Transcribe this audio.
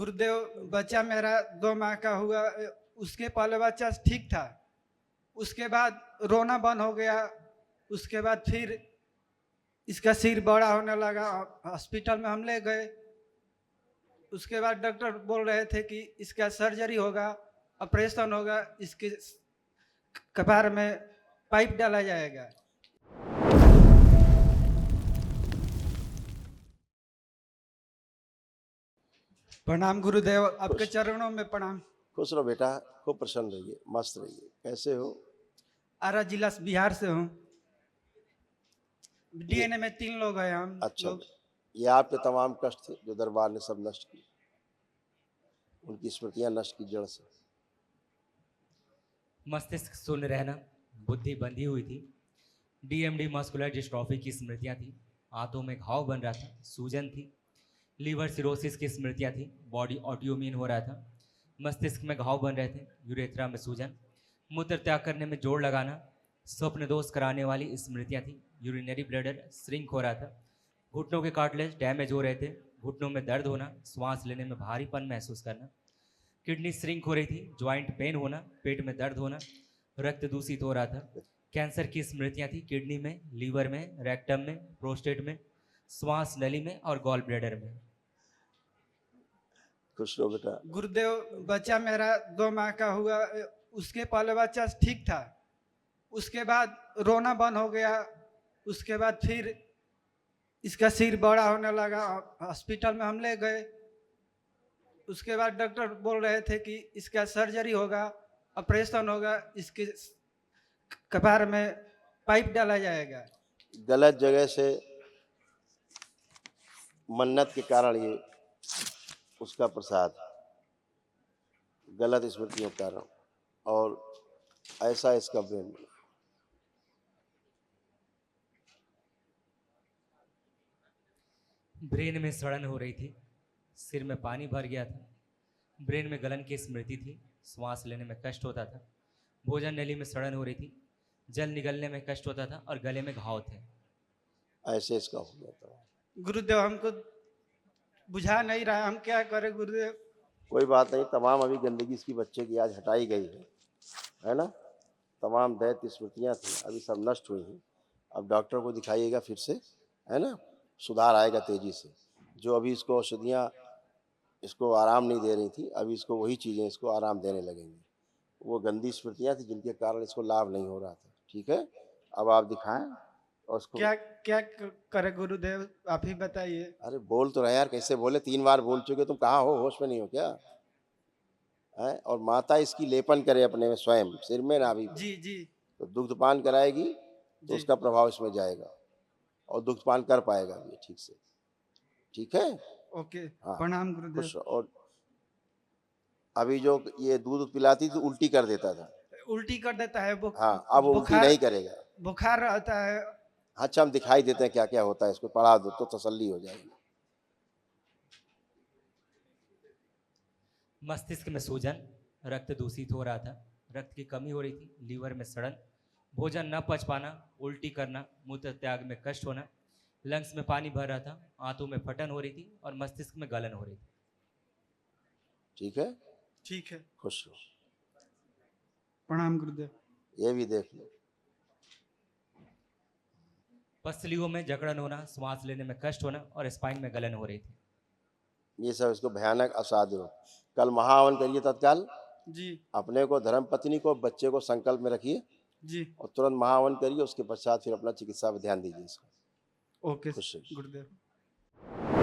गुरुदेव, बच्चा मेरा 2 माह का हुआ। उसके पहले बच्चा ठीक था, उसके बाद रोना बंद हो गया। उसके बाद फिर इसका सिर बड़ा होने लगा। हॉस्पिटल में हम ले गए। उसके बाद डॉक्टर बोल रहे थे कि इसका सर्जरी होगा, ऑपरेशन होगा, इसके कपार में पाइप डाला जाएगा। प्रणाम गुरुदेव, आपके चरणों में प्रणाम। खुश रहो बेटा, खूब प्रसन्न रहिए, मस्त रहिए। कैसे हो? आरा जिला बिहार से हूँ। डीएनए में 3 लोग हैं हम। अच्छा लोग। ये आपके तमाम कष्ट थे जो दरबार ने सब नष्ट किए, उनकी स्मृतियां नष्ट की जड़ से। मस्तिष्क शून्य रहना, बुद्धि बंधी हुई थी, डीएमडी मस्कुलर डिस्ट्रॉफी की स्मृतियां थी, हाथों में घाव बन रहा था, सूजन थी, लीवर सिरोसिस की स्मृतियां थी, बॉडी ऑटोइम्यून हो रहा था, मस्तिष्क में घाव बन रहे थे, यूरेथ्रा में सूजन, मूत्र त्याग करने में जोड़ लगाना, स्वप्न दोष कराने वाली स्मृतियां थी, यूरिनरी ब्लैडर श्रिंक हो रहा था, घुटनों के कार्टिलेज डैमेज हो रहे थे, घुटनों में दर्द होना, श्वास लेने में भारीपन महसूस करना, किडनी श्रिंक हो रही थी, ज्वाइंट पेन होना, पेट में दर्द होना, रक्त दूषित हो रहा था, कैंसर की स्मृतियां थी किडनी में, लीवर में, रेक्टम में, प्रोस्टेट में, श्वास नली में और गॉल ब्लैडर में। खुश रहो बेटा। गुरुदेव, बच्चा मेरा 2 माह का हुआ। उसके पहले बच्चा ठीक था, उसके बाद रोना बंद हो गया। उसके बाद फिर इसका सिर बड़ा होने लगा। हॉस्पिटल में हम ले गए। उसके बाद डॉक्टर बोल रहे थे कि इसका सर्जरी होगा, ऑपरेशन होगा, इसके कपार में पाइप डाला जाएगा। गलत जगह से मन्नत के कारण ये उसका प्रसाद, गलत स्मृतियों के कारण, और ऐसा इसका ब्रेन बना। ब्रेन में सड़न हो रही थी, सिर में पानी भर गया था, ब्रेन में गलन की स्मृति थी, श्वास लेने में कष्ट होता था, भोजन नली में सड़न हो रही थी, जल निगलने में कष्ट होता था और गले में घाव थे। ऐसे इसका हो गया था। गुरुदेव, हमको बुझा नहीं रहा, हम क्या करें गुरुदेव? कोई बात नहीं, तमाम अभी गंदगी इसकी बच्चे की आज हटाई गई है ना। तमाम दैत्य स्मृतियाँ थी, अभी सब नष्ट हुई हैं। अब डॉक्टर को दिखाइएगा फिर से, है ना, सुधार आएगा तेजी से। जो अभी इसको औषधियाँ इसको आराम नहीं दे रही थी, अभी इसको वही चीज़ें इसको आराम देने लगेंगी। वो गंदी स्मृतियाँ थी जिनके कारण इसको लाभ नहीं हो रहा था। ठीक है, अब आप दिखाएं और उसको। क्या क्या करे गुरुदेव, आप ही बताइए। अरे बोल तो रहे यार, कैसे बोले? 3 बार बोल चुके, तुम कहाँ हो? होश में नहीं हो क्या? है? और माता इसकी लेपन करे अपने में स्वयं, सिर में नाभि पे। जी जी तो दुग्धपान कराएगी तो जी। उसका प्रभाव इसमें जाएगा और दुग्धपान कर पाएगा ये ठीक से। ठीक है, ओके। हाँ, प्रणाम गुरुदेव। खुश। और अभी जो ये दूध पिलाती थी उल्टी कर देता था। उल्टी कर देता है। हाँ, अब वो उल्टी नहीं करेगा। बुखार रहता है। अच्छा, हम दिखाई देते हैं क्या क्या होता है, इसको पढ़ा दो तो तसल्ली हो जाएगी। मस्तिष्क में सूजन, रक्त दूषित हो रहा था, रक्त की कमी हो रही थी, लीवर में सड़न, भोजन न पच पाना, उल्टी करना, मूत्र त्याग में कष्ट होना, लंग्स में पानी भर रहा था, आंतों में फटन हो रही थी और मस्तिष्क में गलन हो रही थी। ठीक है, ठीक है। खुश रहो। प्रणाम गुरुदेव। ये भी देख लो। पसलियों में जकड़न होना, श्वास लेने में कष्ट होना और स्पाइन में गलन हो रही थी। ये सब इसको भयानक असाध्य हो। कल महाहवन करिए तत्काल। जी अपने को, धर्म पत्नी को, बच्चे को संकल्प में रखिए जी। और तुरंत महाहवन करिए। उसके पश्चात फिर अपना चिकित्सा पर ध्यान दीजिए इसको। ओके खुश रहिए। गुरुदेव।